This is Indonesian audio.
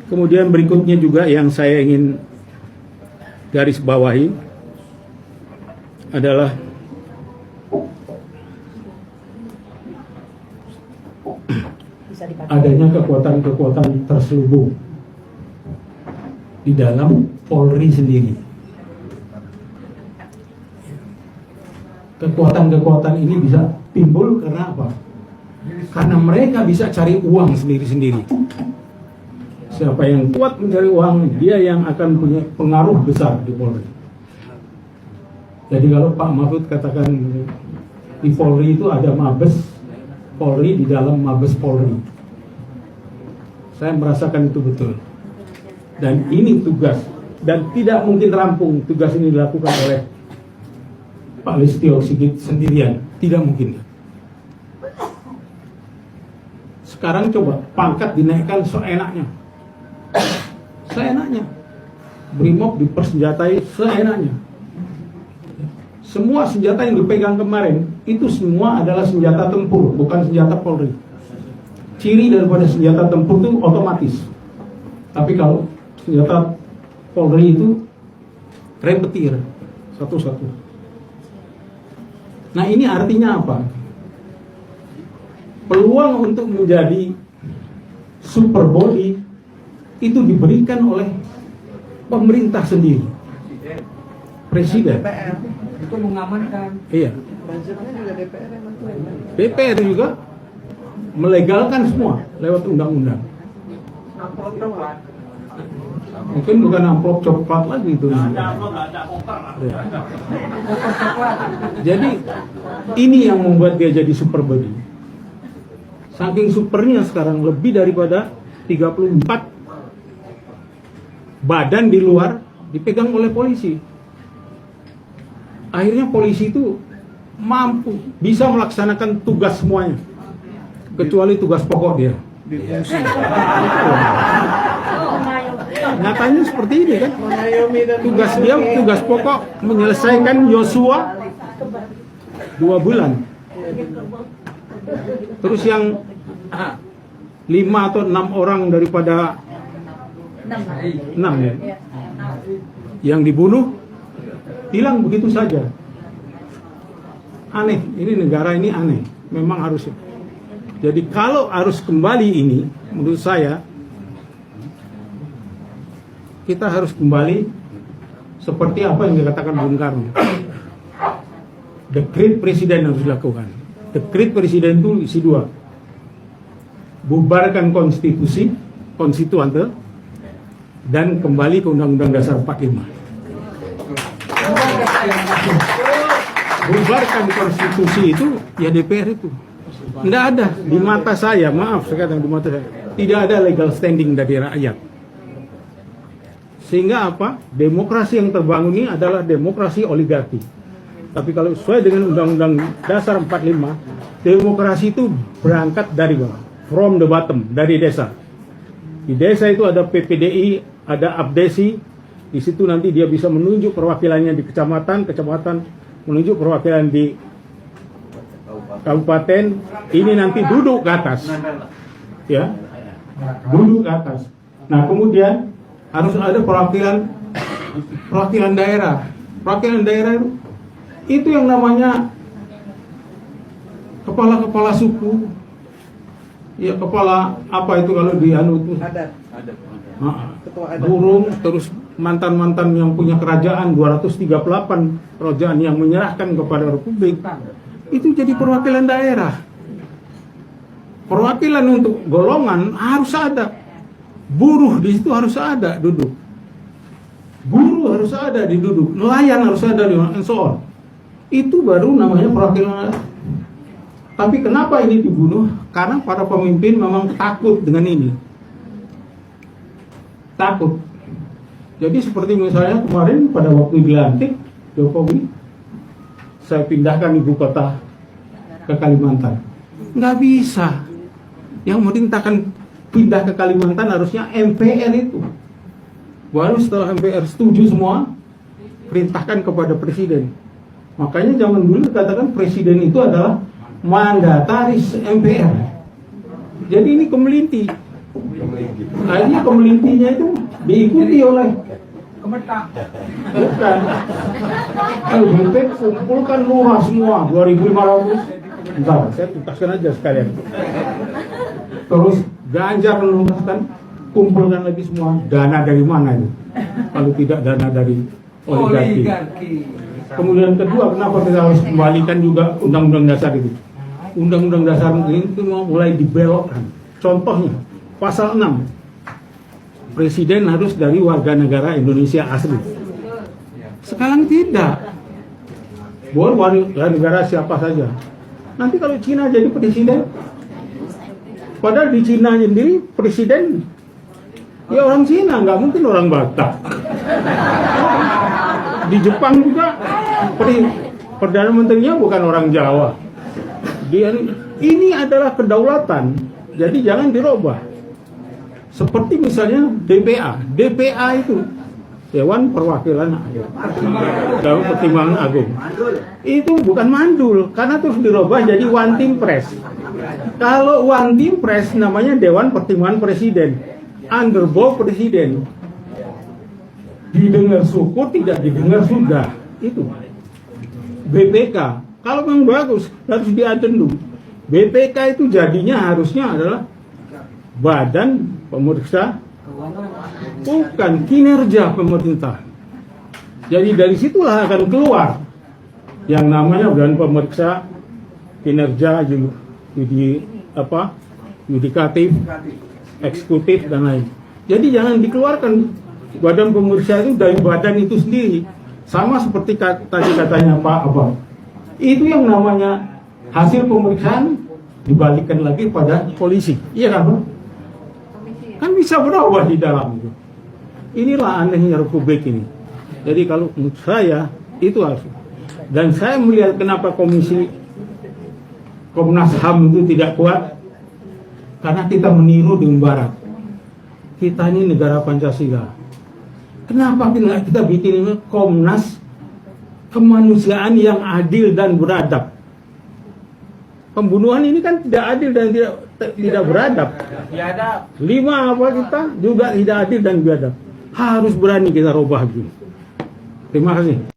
Kemudian berikutnya juga yang saya ingin garis bawahi adalah adanya kekuatan-kekuatan terselubung di dalam Polri sendiri. Kekuatan-kekuatan ini bisa timbul karena apa? Karena mereka bisa cari uang sendiri-sendiri. Siapa yang kuat mencari uang, dia yang akan punya pengaruh besar di Polri. Jadi kalau Pak Mahfud katakan di Polri itu ada Mabes Polri di dalam Mabes Polri, saya merasakan itu betul. Dan ini tugas, dan tidak mungkin rampung tugas ini dilakukan oleh Pak Listio Sigit sendirian, tidak mungkin. Sekarang coba pangkat dinaikkan seenaknya. Seenaknya. Brimob dipersenjatai seenaknya. Semua senjata yang dipegang kemarin itu semua adalah senjata tempur, bukan senjata Polri. Ciri daripada senjata tempur itu otomatis. Tapi kalau senjata Polri itu repetir satu-satu. Nah, ini artinya apa? Peluang untuk menjadi super body itu diberikan oleh pemerintah sendiri, presiden. DPR itu mengamankan. Iya. Budgetnya juga DPR yang bantuin. DPR juga melegalkan semua lewat undang-undang. Amplop coklat. Mungkin bukan amplop coklat lagi itu. Ya. Jadi ini yang membuat dia jadi super body. Saking supernya sekarang lebih daripada 34 badan di luar dipegang oleh polisi. Akhirnya polisi itu mampu bisa melaksanakan tugas semuanya, kecuali tugas pokok dia. Nyatanya seperti ini kan. Tugas dia, tugas pokok menyelesaikan Yosua 2 bulan. Terus yang 5 atau 6 orang daripada 6 ya, yang dibunuh hilang begitu saja. Aneh, ini negara ini aneh. Memang harusnya. Jadi kalau harus kembali ini, menurut saya kita harus kembali seperti apa yang dikatakan Bung Karno. Dekret presiden harus dilakukan. Dekret presiden itu isi 2. Bubarkan konstitusi, konstituante, dan kembali ke Undang-Undang Dasar 45. Bubarkan konstitusi itu ya DPR itu. Tidak ada di mata saya, maaf saya katakan di mata saya, tidak ada legal standing dari rakyat. Sehingga apa? Demokrasi yang terbangun ini adalah demokrasi oligarki. Tapi kalau sesuai dengan Undang-Undang Dasar 45, demokrasi itu berangkat dari bawah, from the bottom, dari desa. Di desa itu ada PPDI, ada abdesi. Di situ nanti dia bisa menunjuk perwakilannya di kecamatan, menunjuk perwakilan di kabupaten. Ini nanti duduk ke atas, ya, duduk ke atas. Nah, kemudian harus ada perwakilan daerah. Perwakilan daerah itu yang namanya kepala suku, ya, kepala apa itu kalau di Adat. burung, terus mantan-mantan yang punya kerajaan, 238 kerajaan yang menyerahkan kepada Republik, itu jadi perwakilan daerah. Perwakilan untuk golongan harus ada. Buruh di situ harus ada duduk. Guru harus ada di duduk. Nelayan harus ada di and so on. Itu baru namanya perwakilan. Tapi kenapa ini dibunuh? Karena para pemimpin memang takut dengan ini. Takut. Jadi seperti misalnya kemarin pada waktu dilantik Jokowi, saya pindahkan ibu kota ke Kalimantan. Nggak bisa. Yang penting takkan pindah ke Kalimantan harusnya MPR itu. Baru setelah MPR setuju semua, perintahkan kepada presiden. Makanya zaman dulu dikatakan presiden itu adalah mandataris MPR. Jadi ini kemelinti. Akhirnya kemelintinya itu diikuti oleh Kemetak. bukan. LBP kumpulkan lurah semua 2.500. Bentar, saya tuntaskan aja sekalian. Terus Ganjar lunaskan, kumpulkan lagi semua. Dana dari mana itu? Kalau tidak dana dari oligarki. Kemudian kedua, kenapa kita harus kembalikan juga Undang-Undang Dasar itu? Undang-Undang Dasar itu mau mulai dibelokkan. Contohnya, pasal 6. Presiden harus dari warga negara Indonesia asli. Sekarang tidak. Boleh warga negara siapa saja. Nanti kalau Cina jadi presiden, padahal di Cina sendiri presiden ya orang Cina, nggak mungkin orang Batak. Di Jepang juga perdana menterinya bukan orang Jawa. Ini adalah kedaulatan, jadi jangan dirubah. Seperti misalnya DPA itu Dewan Perwakilan Dewan Pertimbangan Agung. Itu bukan mandul, karena terus dirubah jadi One Team Press. Kalau One Team Press namanya Dewan Pertimbangan Presiden, under bawah Presiden. Didengar syukur, tidak didengar sudah. Itu BPK. Kalau memang bagus harus diadendum. BPK itu jadinya harusnya adalah Badan Pemeriksa bukan kinerja pemerintah. Jadi dari situlah akan keluar yang namanya Badan Pemeriksa Kinerja yudikatif, eksekutif dan lain. Jadi jangan dikeluarkan Badan Pemeriksa itu dari badan itu sendiri. Sama seperti tadi katanya Pak Abang. Itu yang namanya hasil pemeriksaan dibalikkan lagi pada polisi. Iya kan Pak? Kan bisa berubah di dalam itu. Inilah anehnya Republik ini. Jadi kalau menurut saya itu harus. Dan saya melihat kenapa Komnas HAM itu tidak kuat, karena kita meniru dengan Barat. Kita ini negara Pancasila. Kenapa kita bikin Komnas kemanusiaan yang adil dan beradab? Pembunuhan ini kan tidak adil dan tidak beradab. Lima apa kita juga tidak adil dan beradab. Harus berani kita rubah dulu. Terima kasih.